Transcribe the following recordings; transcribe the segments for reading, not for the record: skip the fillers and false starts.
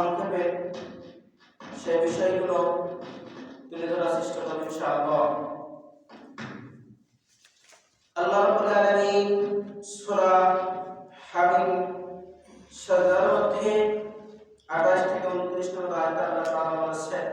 সংক্ষেপে সেই বিষয়গুলো তুলে ধরার চেষ্টা করব ইনশাআল্লাহ। আল্লাহ রাব্বুল আলামিন সূরা হামিম 28 থেকে 29 নম্বর আয়াতে আল্লাহ তাআলা বলেছেন,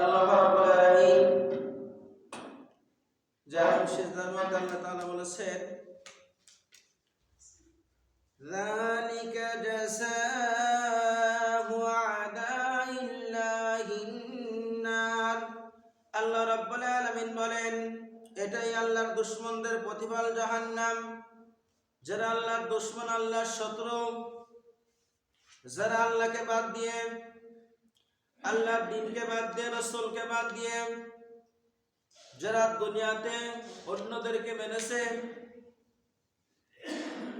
আল্লাহ রাব্বুল আলামিন জাহান সিজদার মধ্যে আল্লাহ তাআলা বলেছেন, যালিকা জাযাউ আদাইল্লাহিন নার। আল্লাহ রাব্বুল আলামিন বলেন, এটাই আল্লাহর দুশমনদের প্রতিফল জাহান্নাম। যারা আল্লাহর দুশমন, আল্লাহর শত্রু, যারা আল্লাহকে বাদ দিয়ে, আল্লাহর দ্বীনকে বাদ দিয়ে, রাসূলকে বাদ দিয়ে যারা দুনিয়াতে অন্যদেরকে মেনেছে,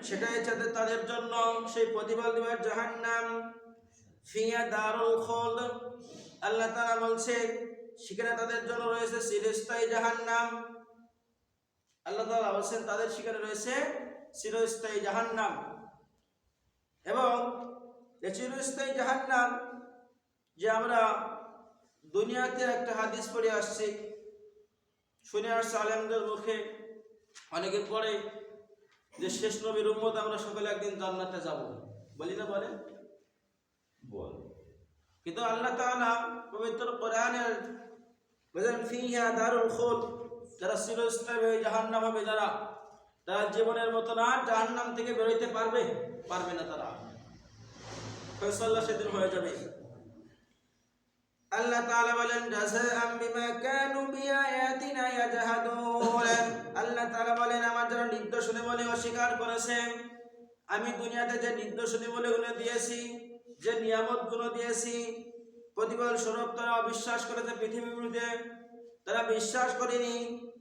সেটাই তাদের জন্য সেই প্রতিফল দিবে জাহান্নাম। ফিয়া দারুল খুলদ, আল্লাহ তাআলা বলছে সেখানে তাদের জন্য রয়েছে চিরস্থায়ী জাহান্নাম। আল্লাহ তাআলা বলেন তাদের সেখানে রয়েছে চিরস্থায়ী জাহান্নাম। এবং এই চিরস্থায়ী জাহান্নাম যে আমরা দুনিয়াতে একটা হাদিস পড়ে আসছি, শুনে আসছে আলেমদের মুখে, অনেকে পড়ে যে শেষ নবীর উম্মত আমরা সকলে একদিন জান্নাতে যাব, বলি না বলে বল। কিন্তু আল্লাহ তাআলা পবিত্র কোরআনের বলেন ফিহা দারুল খুলদ, যারা চিরস্থায়ী জাহান্নাম হবে, যারা তারা জীবনের মতো না জাহান্নাম থেকে বের হইতে পারবে না, তারা ফয়সালা সেদিন হয়ে যাবে। আল্লাহ তাআলা বলেন জাযাআম বিমা কানু বিআয়াতিনা ইয়াজহাদুন। আল্লাহ তাআলা বলেন আমার যারা নির্দোষী বলে অস্বীকার করেছে, আমি দুনিয়াতে যে নির্দোষী বলে গুণ দিয়েছি, যে নিয়ামত গুণ দিয়েছি, প্রতিফল স্বরূপ তারা অবিশ্বাস করেছে। পৃথিবীতে তারা বিশ্বাস করেনি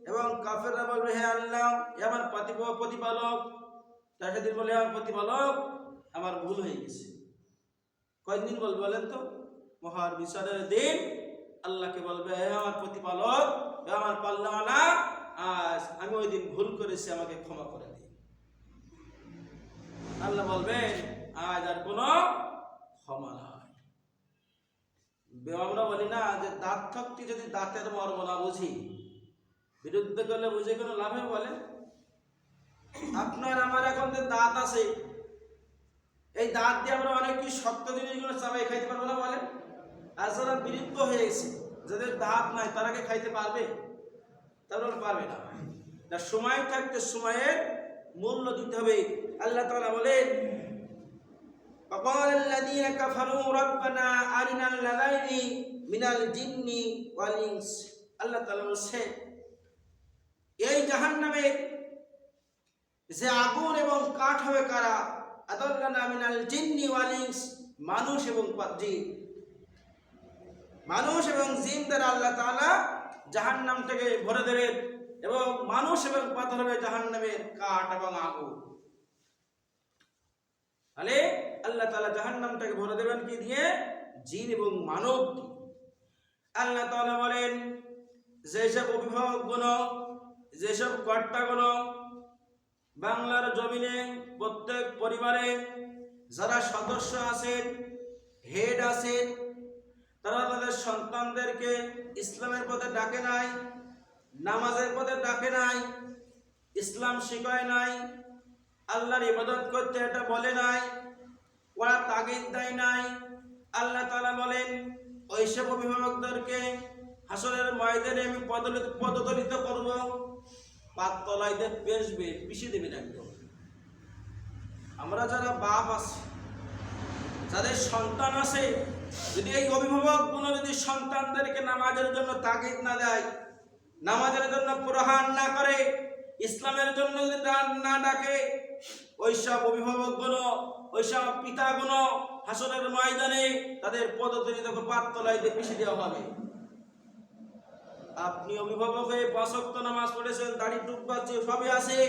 এবং কাফেররা বলবে হে আল্লাহ আমার প্রতিপালক, তারা সেদিন বলে আমার প্রতিপালক আমার ভুল হয়ে গেছে। কয়দিন বলবে বলেন তো? মহার বিচারের দিন আল্লাহকে বলবে হে আমার প্রতিপালক, হে আমার পাল্লাওয়ালা, আজ আমি ওই দিন ভুল করেছি, আমাকে ক্ষমা করে দিন। আল্লাহ বলবেন আজ আর কোনো ক্ষমা নাই। আমরা বলি না যে দাঁত থাকতে যদি দাঁতের মর্ম না বুঝি, বিরুদ্ধে করলে বুঝে কোনো লাভে বলে? আপনার আমার এখন যে দাঁত আছে, এই দাঁত দিয়ে আমরা অনেক কি শক্ত জিনিসগুলো চাবাই খাইতে পারবো না বলেন? আর যারা বিরুদ্ধ হয়ে গেছে, যাদের দাঁত নাই, তারা কি খাইতে পারবে? তারা পারবে না। তার সময় থাকতে সময়ের মূল্য দিতে হবে। আল্লাহ তাআলা বলেন وقال الذين كفروا ربنا أرنا الذين من الجن والإنس। আল্লাহ তাআলা বলেন এই জাহান্নামের যে আগুন এবং কাঠ হবে কারা? আদাল্লানা মিনাল জিন্নি ওয়াল ইনস, মানুষ এবং জিন। মানুষ এবং জিন দ্বারা আল্লাহ তাআলা জাহান্নাম থেকে ভরে দেবেন এবং মানুষ এবং পাথর হবে জাহান্নামের কাঠ এবং আগুন। তাহলে আল্লাহ তাআলা জাহান্নামটাকে ভরে দেবেন কি দিয়ে? জিন এবং মানব দিয়ে। আল্লাহ তাআলা বলেন যেসব অভিভাবকগুলো, যেসব কর্তাগুলো বাংলার জমিনে প্রত্যেক পরিবারে যারা সদস্য আছেন, হেড আছেন, তারা তাদের সন্তানদেরকে ইসলামের পথে ডাকে নাই, নামাজের পথে ডাকে নাই, ইসলাম শিখায় নাই, আল্লাহর ইবাদত করতে এটা বলে নাই, ওরা তাগিদ দেয় নাই। আল্লাহ তাআলা বলেন ওইসব অভিভাবকদেরকে হাসরের ময়দানে আমি পদদলিত করব, পাততলাইতে পেশবে, পিষে দেবেন একদম। আমরা যারা বাপ আছি, যাদের সন্তান আছে, যদি এই অভিভাবকগুলো যদি সন্তানদেরকে নামাজের জন্য তাগিদ না দেয়, নামাজের জন্য প্রহার না করে, ইসলামের জন্য যদি না ডাকে, ওইসব অভিভাবকগুলো, ওইসব পিতাগুলো হাসরের ময়দানে তাদের পদদলিত পাততলাইতে পিষে দেওয়া হবে। আপনি অভিভাবক হয়ে 5 ওয়াক্ত নামাজ পড়েছেন, দাড়ি টুপ বাচ্চে সবই আছে,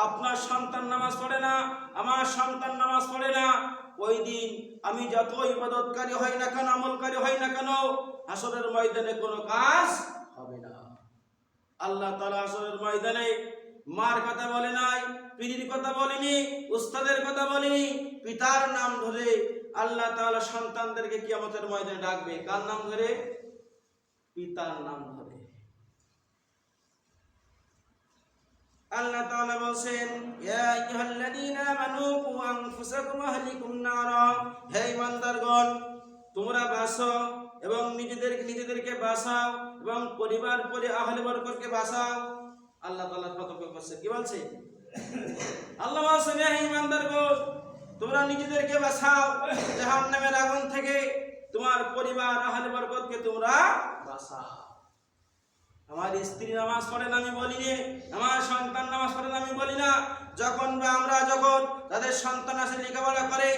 আপনার সন্তান নামাজ পড়ে না, আমার সন্তান নামাজ পড়ে না, ওই দিন আমি যত ইবাদতকারী হই না কেন, আমলকারী হই না কেন, হাসরের ময়দানে কোনো কাজ হবে না। আল্লাহ তাআলা হাসরের ময়দানে মার কথা বলে নাই, পীরের কথা বলেনি, উস্তাদের কথা বলেনি, পিতার নাম ধরে আল্লাহ তাআলা সন্তানদেরকে কিয়ামতের ময়দানে ডাকবে। কার নাম ধরে? পিতার নাম ধরে। আল্লাহ তাআলা বলেন, ইয়া আইয়ুহাল্লাযীনা আমানু কু আনফুসাকুম ওয়া আহলিকুম নারা, হে ঈমানদারগণ, তোমরা বাঁচো এবং নিজেদেরকে বাঁচাও এবং পরিবার আহলে বরকতকে বাঁচাও। আল্লাহ তাআলা সতর্ক করছে, কি বলছে? আল্লাহ বলেন, হে ঈমানদারগণ, তোমরা নিজেদেরকে বাঁচাও জাহান্নামের আগুন থেকে, তোমার পরিবার আহলে বরকতকে তোমরা বাঁচাও। আমার স্ত্রী নামাজ পড়ে না আমি বলি না, আমার সন্তান নামাজ পড়ে না আমি বলি না, যখন তাদের সন্তান আসে লেখাপড়া করে,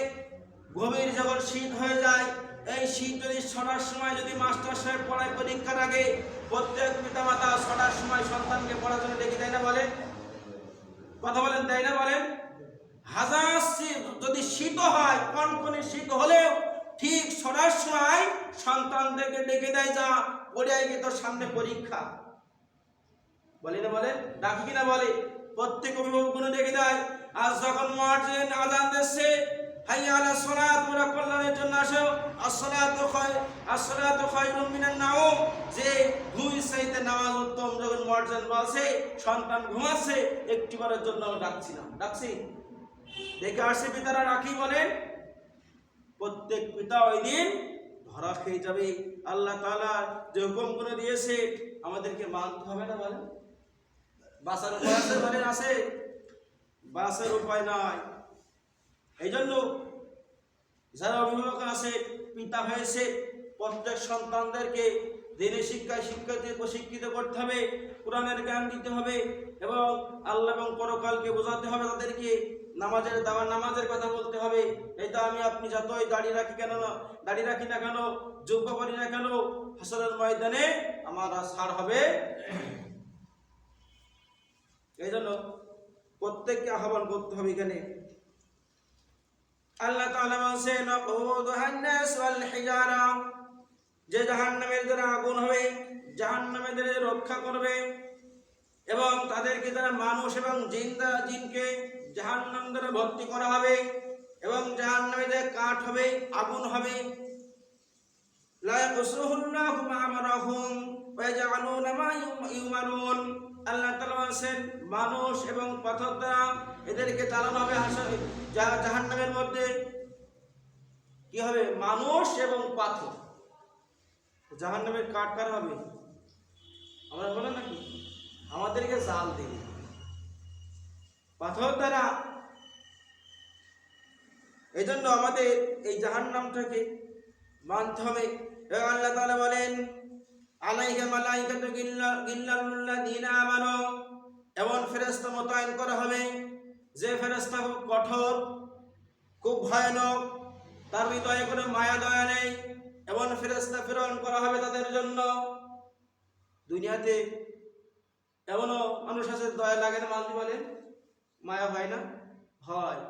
গভীর যখন শীত হয়ে যায়, এই শীত যদি 6টার সময় যদি মাস্টার সাহেব পড়ায় পরীক্ষার আগে, প্রত্যেক পিতামাতা 6টার সময় সন্তানকে পড়ার জন্য ডেকে দেয় না? বলেন, কথা বলেন, দেয় না? বলেন, হাজার যদি শীত হয়, কনকনে শীত হলেও ঠিক 6টার সময় সন্তানদেরকে ডেকে দেয়, যা পড়ে গিয়ে তোর সামনে পরীক্ষা। বলে না? বলে, ডাকি কিনা? বলে, প্রত্যেক অভিভাবকগুলো ডেকে দেয়। আজ যখন মুয়াজ্জিন আযান দিচ্ছে, হাইয়া আলাস সালাত, তোমরা কল্যাণের জন্য আসো, আসসালাতু খায়রুম মিনান নাওম, যে ঘুমের চাইতে নামাজ উত্তম, যখন মুয়াজ্জিন বলছে সন্তান ঘুমাচ্ছে, একটিবারের জন্য ডাকছি দেখে আসছে পিতারা, রাখি। বলেন, প্রত্যেক পিতা ওই দিন ধরা খেয়ে যাবে। আল্লাহ তাআলা যে হুকুমগুলো দিয়েছে আমাদেরকে মানতে হবে না? বলেন, বাঁচার উপায় আছে? বলেন, আছে? বাঁচার উপায় নাই। এই জন্য যারা অভিভাবক আছে, পিতা হয়েছে, প্রত্যেক সন্তানদেরকে দিনের শিক্ষায় প্রশিক্ষিত করতে হবে, কোরআনের জ্ঞান দিতে হবে এবং আল্লাহ এবং পরকালকে বোঝাতে হবে তাদেরকে, নামাজের কথা বলতে হবে। এটা আমি আপনি যতই দাড়ি রাখি না কেন, যোগ্য করি না কেন, হাসরের ময়দানে আমার ছাড় হবে। এই জন্য প্রত্যেককে আহ্বান করতে হবে। এখানে আল্লাহ তাআলা বলেন, ওয়াকুদুহান নাস ওয়াল হিজারা, যে জাহান্নামের যারা আগুন হবে, জাহান্নামীদের রক্ষা করবে এবং তাদেরকে যারা মানুষ এবং জিনকে জাহান্নাম দ্বারা ভর্তি করা হবে এবং জাহান্নামীদের কাঠ হবে, আগুন হবে। লা ইয়াকুসুহুল্লাহু মা আমারাহুম ওয়া ইয়াজআলুনা মা ইউমারুন। আল্লাহ তাআলা বলেন, মানুষ এবং পাথর দ্বারা এদেরকে চালানো হবে জাহান্নামের মধ্যে। কি হবে? মানুষ এবং পাথর। জাহান্নামের কাঠ কার হবে? আমরা বলেন নাকি? আমাদেরকে জাল দেবে পাথর দ্বারা। এই জন্য আমাদের এই জাহান্নামটাকে মানতে হবে। এবং আল্লাহ তাআলা বলেন, আলাইহা মালাইকাতু গিল্লাল্লাযীনা আমানু, এমন ফেরেশতা মোতায়েন করা হবে যে ফেরেশতা খুব কঠোর, খুব ভয়ানক, তার হৃদয়ে কোনো মায়া দয়া নেই। এমন ফেরেশতা প্রেরণ করা হবে তাদের জন্য। দুনিয়াতে এমনও মানুষ আছে দয়া লাগে না, মানতে বলে, মায়া হয় না? হয়।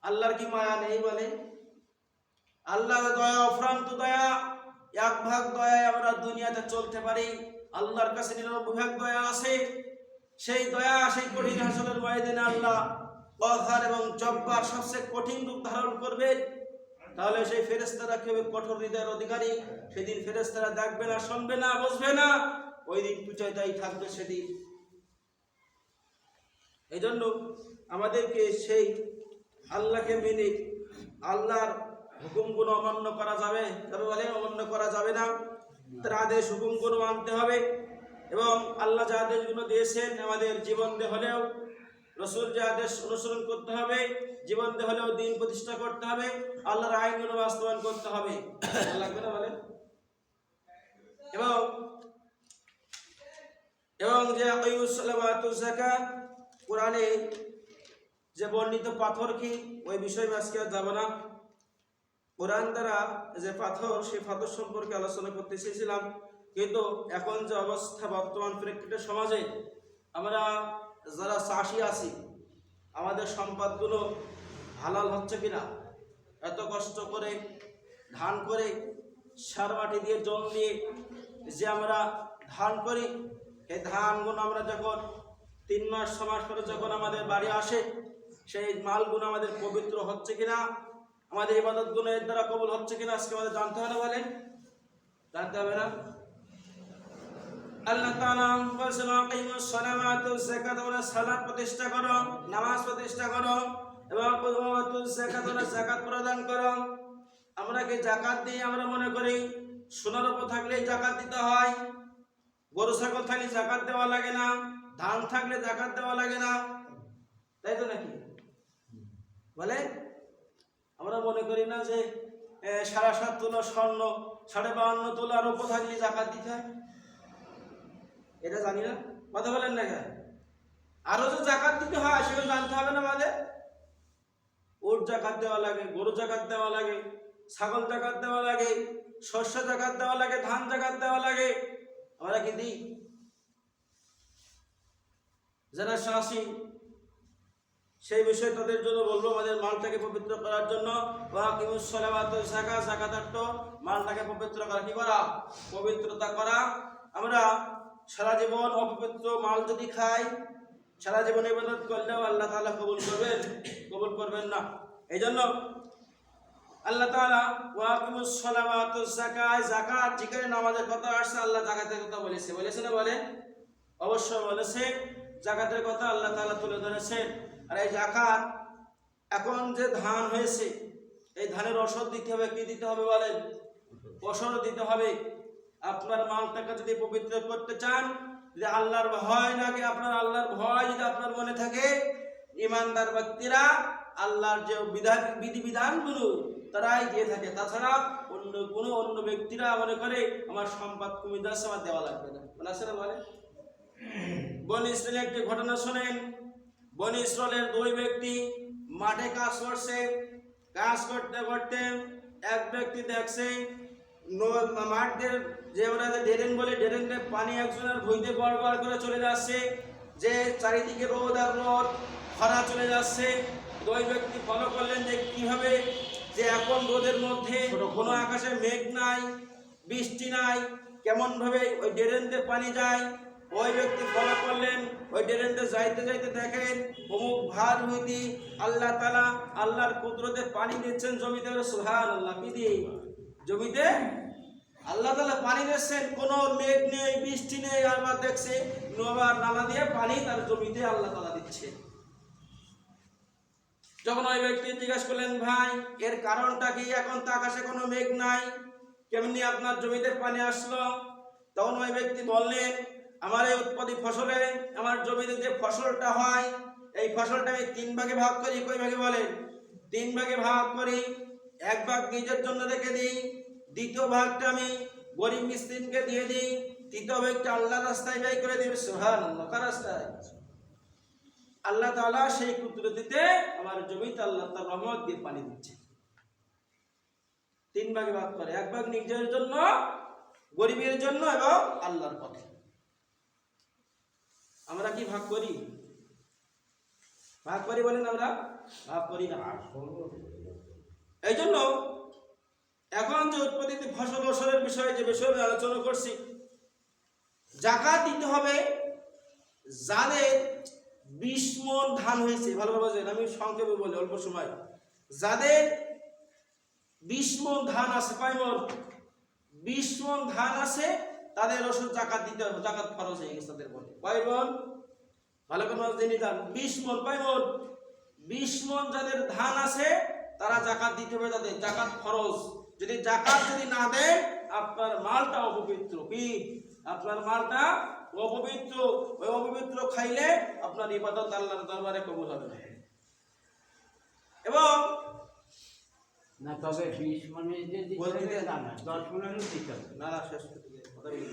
আল্লাহর কি মায়া নেই? বলে, আল্লাহর দয়া অফ্রান্ত দয়া, 1 ভাগ দয়ায় আমরা দুনিয়াতে চলতে পারি। আল্লাহর কাছে 99 ভাগ দয়া আছে। সেই দয়া, সেই কঠিন হাসরের ময়দানে আল্লাহ কহার এবং জব্বার সবচেয়ে কঠিন রূপ ধারণ করবে। তাহলে সেই ফেরেশতারা কি হবে? কঠোর হৃদয়ের অধিকারী। সেদিন ফেরেশতারা দেখবে না, শুনবে না, বুঝবে না, ওই দিন পিছাইতেই থাকবে সেদিন। এই জন্য আমাদেরকে সেই আল্লাহকে মেনে আল্লাহর হুকুমগুলো অমান্য করা যাবে, তবে বলে অমান্য করা যাবে না। তার আদেশ হুকুমগুলো মানতে হবে এবং আল্লাহ যে আদেশগুলো দিয়েছেন আমাদের জীবন দিয়ে হলেও, রাসূল যে আদেশ অনুসরণ করতে হবে, জীবন দিয়ে হলেও দিন প্রতিষ্ঠা করতে হবে, আল্লাহর আইনগুলো বাস্তবায়ন করতে হবে। লাগবে না? বলেন। এবং যে আকিমুস যাকাত, কোরআনে যে বর্ণিত পাথর কি, ওই বিষয়ে আজকে আর যাব না। কোরআন দ্বারা যে পাথর, সেই পাথর সম্পর্কে আলোচনা করতে চেয়েছিলাম, কিন্তু এখন যে অবস্থা বর্তমান প্রেক্ষিতে সমাজে, আমরা যারা চাষি আছি আমাদের সম্পদগুলো হালাল হচ্ছে কিনা, এত কষ্ট করে ধান করে সার মাটি দিয়ে জল দিয়ে যে আমরা ধান করি, এই ধানগুলো আমরা যখন 3 মাস 6 মাস পরে যখন আমাদের বাড়ি আসে, সেই মালগুলো আমাদের পবিত্র হচ্ছে কিনা, আমাদের ইবাদতগুলো এর দ্বারা কবুল হচ্ছে কিনা আজকে আমাদের জানতে হবে না। বলেন, জানতে হবে না? আল্লাহ তাআলা বলেছেন আকিমুস সালাওয়াতুজ যাকাত, ওয়া সালাত প্রতিষ্ঠা করো, নামাজ প্রতিষ্ঠা করো এবং ওয়াতুজ যাকাত, ওয়া যাকাত প্রদান করো। আমরা কি যাকাত দিই? আমরা মনে করি সোনার উপর থাকলেই যাকাত দিতে হয়, গরু ছাগল থাকলে যাকাত দেওয়া লাগে না, ধান থাকলে যাকাত দেওয়া লাগে না, তাই তো নাকি? বলে আমরা মনে করি না যে 7.5 তোলা স্বর্ণ, 52.5 তোলার উপর থাকলে যাকাত দিতে হয়? এটা জানি না, কথা বলেন না কেন? আরো যে যাকাত দিতে হয় সেগুলো জানতে হবে না? মানে উট যাকাত দেওয়া লাগে, গরু যাকাত দেওয়া লাগে, ছাগল যাকাত দেওয়া লাগে, শস্য যাকাত দেওয়া লাগে, ধান যাকাত দেওয়া লাগে। আমরা কি দিই? যারা চাষি সেই বিষয়ে তাদের জন্য বলবো, আমাদের মালটাকে পবিত্র করার জন্য ওয়াকিমুস সালাওয়াতুজ যাকাত, যাকাত অর্থ মালটাকে পবিত্র করা। কি করা? পবিত্রতা করা। আমরা সারা জীবন অপবিত্র মাল যদি খাই, সারা জীবন ইবাদত করলেও আল্লাহ তাআলা কবুল করবেন? কবুল করবেন না। এই জন্য আল্লাহ তাআলা ওয়াকিমুস সালাওয়াতুজ যাকাত, যাকাত যেখানে নামাজের কথা আসছে আল্লাহ যাকাতের কথা বলেছে। বলেছে না? বলেন, অবশ্যই বলেছে। যাকাতের কথা আল্লাহ তাআলা তুলে ধরেছেন। আর এই যাকাত, এখন যে ধান হয়েছে এই ধানের ওষুধ দিতে হবে। কি দিতে হবে? বলেন, ওষুধ দিতে হবে। আপনার মালটাকে যদি পবিত্র করতে চান, যদি আল্লাহর ভয় লাগে, আপনার আল্লাহর ভয় যদি আপনার মনে থাকে, ইমানদার ব্যক্তিরা আল্লাহর যে বিধিবিধানগুলো তারাই দিয়ে থাকে। তাছাড়া অন্য ব্যক্তিরা মনে করে আমার সম্পদ কমে যাচ্ছে, আমার দেওয়া লাগবে না। মনে আছে না? বলে বনি ইসরায়েলের একটি ঘটনা শোনেন। বনি ইসরায়েলের 2 ব্যক্তি মাঠে কাজ করছে। কাজ করতে করতে এক ব্যক্তি দেখছে মাঠের যে ওরা যে ড্রেন বলে, ড্রেনের পানি একজনের ভুঁইতে গড়গড় করে চলে যাচ্ছে, যে চারিদিকে রোদ আর রোদ, খরা চলে যাচ্ছে। 2 ব্যক্তি ফলো করলেন যে কিভাবে, যে এখন রোদের মধ্যে কোনো আকাশে মেঘ নাই, বৃষ্টি নাই, কেমন ভাবে ওই ড্রেনতে পানি যায়। ওই ব্যক্তি ফলো করলেন, ওই ড্রেনতে যাইতে যাইতে দেখেন অমুক ভার হইতে আল্লাহ তাআলা আল্লাহর কুদরতে পানি দিচ্ছেন জমিতে। সুবহানাল্লাহ! কি দিয়ে? জমিতে আল্লাহ তাআলা পানি দিচ্ছেন, কোনো মেঘ নেই, বৃষ্টি নেই। আবার দেখছে নবার নালা দিয়ে পানি তার জমিতে আল্লাহ তাআলা দিচ্ছে। যখন ওই ব্যক্তি জিজ্ঞাসা করলেন, ভাই এর কারণটা কি? এখন তো আকাশে কোনো মেঘ নাই, কেমনি আপনার জমিতে পানি আসলো? তখন ওই ব্যক্তি বললেন, আমার এই উৎপাদিত ফসলে, আমার জমিতে যে ফসলটা হয়, এই ফসলটা আমি 3 ভাগে ভাগ করি। কই ভাগে? বলেন, 3 ভাগে ভাগ করি। 1 ভাগ নিজের জন্য রেখে দিই, 2য় ভাগটা আমি গরিব মিসকিনকে দিয়ে দিই, 3য় ভাগটা আল্লাহর রাস্তায় ব্যয় করে দিই। সুবহানাল্লাহ! কার রাস্তায়? আল্লাহ তাআলা সেই কুদরতিতে আমার জমিতে আল্লাহ তার রহমত দিয়ে পানি দিচ্ছে। 3 ভাগে ভাগ করে, 1 ভাগ নিজের জন্য, গরিবের জন্য এবং আল্লাহর পথে। আমরা কি ভাগ করি? ভাগ করি? বলেন, আমরা ভাগ করি না। এই জন্য এখন যে উৎপাদিত ফসল ফসলের বিষয়ে যে বিষয়ে আলোচনা করছি, যাকাত দিতে হবে যাদের 20 মণ ধান হয়েছে। ভালোভাবে আমি সংক্ষেপে বলি, অল্প সময়। যাদের 20 মণ ধান আছে, কয় মণ? 20 মণ ধান আছে, তাদের ওষুধ যাকাত দিতে হবে। যাকাত ফরজ হয়ে গেছে তাদের বলে। কয় মণ? ভালো করে জেনে যান। 20 মণ। কয় মণ? 20 মণ যাদের ধান আছে তারা যাকাত দিতে হবে, তাদের যাকাত ফরজ। যদি যাকাত যদি না দেয়, আপনার মালটা অপবিত্র। কি? আপনার মালটা অপবিত্র। ওই অপবিত্র খাইলে আপনার ইবাদত আল্লাহর দরবারে কবুল হবে না। এবং না, তবে 20 মণে যে দিতে না, 10 মণেরও দিতে হবে। না, শেষ করতে দিই, কথা বলি।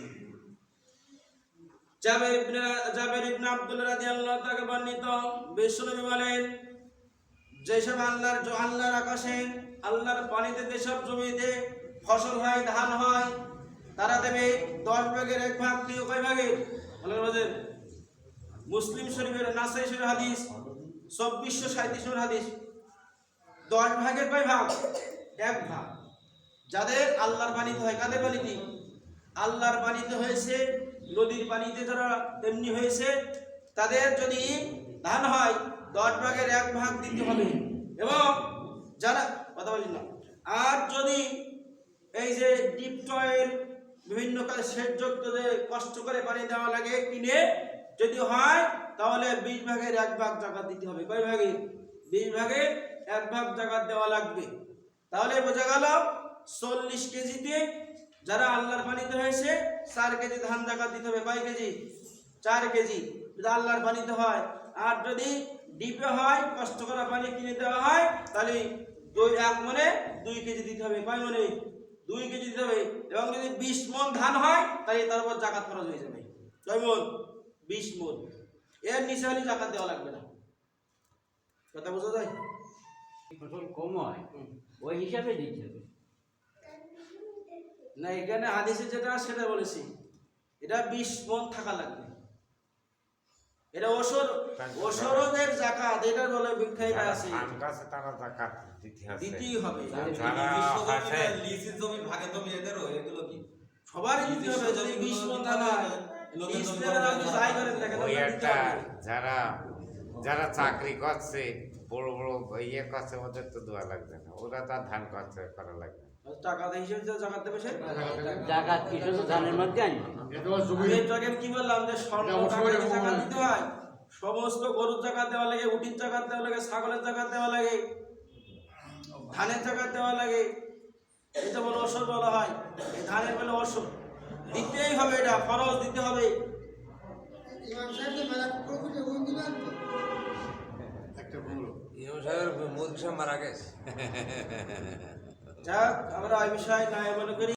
জাবের ইবনে আব্দুল্লাহ রাদিয়াল্লাহু তাআলা বর্ণিত, বিশ্বনবী বলেন, যেসব আল্লাহর আকাশে, আল্লাহর পানিতে, যেসব জমিতে ফসল হয়, ধান হয়, তারা দেবে 10 ভাগের 1 ভাগ। প্রিয় কয় ভাগের? বলেন বাজেন। মুসলিম শরীফের নাসাই শরীফের হাদিস 2437 নম্বর হাদিস। 10 ভাগের কয় ভাগ? 1 ভাগ। যাদের আল্লাহর পানিতে হয়, কাদের পানিতে? আল্লাহর পানিতে হয়েছে, নদীর পানিতে যারা তেমনি হয়েছে, তাদের যদি ধান হয় 10 ভাগের 1 ভাগ দিতে হবে। এবং যারা কথা বলি না, আর যদি এই যে ডিপ টয়েল বিভিন্ন কাজে সেচযুক্ত যে কষ্ট করে পানি দেওয়া লাগে কিনে যদি হয়, তাহলে 20 ভাগের 1 ভাগ জাকাত দিতে হবে। কয় ভাগে? 20 ভাগের 1 ভাগ জাকাত দেওয়া লাগবে। তাহলে বোঝা গেল 40 কেজিতে যারা আল্লাহর পানিতে হয়েছে 4 কেজি ধান জাকাত দিতে হবে। কয় কেজি? 4 কেজি যদি আল্লাহর পানিতে হয়। আর যদি ডিপে হয়, কষ্ট করা পানি কিনে দেওয়া হয়, তাহলে 1 মনে 2 কেজি দিতে হবে। কয় মনে? 2 কেজি দিতে হবে। এবং যদি 20 মণ ধান হয়, তাহলে তার উপর জাকাত খরচ হয়ে যাবে। কয় মণ? 20 মণ। এর নিচে হলে জাকাত দেওয়া লাগবে না। কথা বোঝা যায়? ফসল কম হয় ওই হিসাবে দিতে হবে। না, এখানে হাদিসে যেটা সেটা বলেছি, এটা 20 মণ থাকা লাগবে। এটা ওসরদের জাকাত, এটা বলে বিখ্যাত আছে, ধান গাছে তারা জাকাত দিতেই হবে। যারা হাসে লিসের জমি ভাগে জমি এদেরও এগুলো কি সবারই দিতে হবে। যদি 20 মণ ধান হয়, লিস্টের আপনি যাই করেন দেখেন ওই দিতে একটা হবে। যারা চাকরি করছে, বড় বড় ইয়ে করছে, ওদের তো দেওয়া লাগবে না, ওরা তো আর ধান করছে করা লাগবে না। টাকা হিসেবে যে জাকাত দেবে সে জাকাত কি শুধু ধানের মধ্যে আনি? আমি এটাকে কি বললাম যে স্বর্ণ টাকায় জাকাত দিতে হয়। সমস্ত গরুর জাকাত দেওয়া লাগে, উটির জাকাত দেওয়া লাগে, ছাগলের জাকাত দেওয়া লাগে, ধানের জাকাত দেওয়া লাগে। এটা বলে ওসর বলা হয়। এই ধানের বলে ওসর দিতেই হবে, এটা খরচ দিতে হবে। মুরগি সব মারা গেছে। যাক, আমরা এই বিষয়ে নাই মনে করি।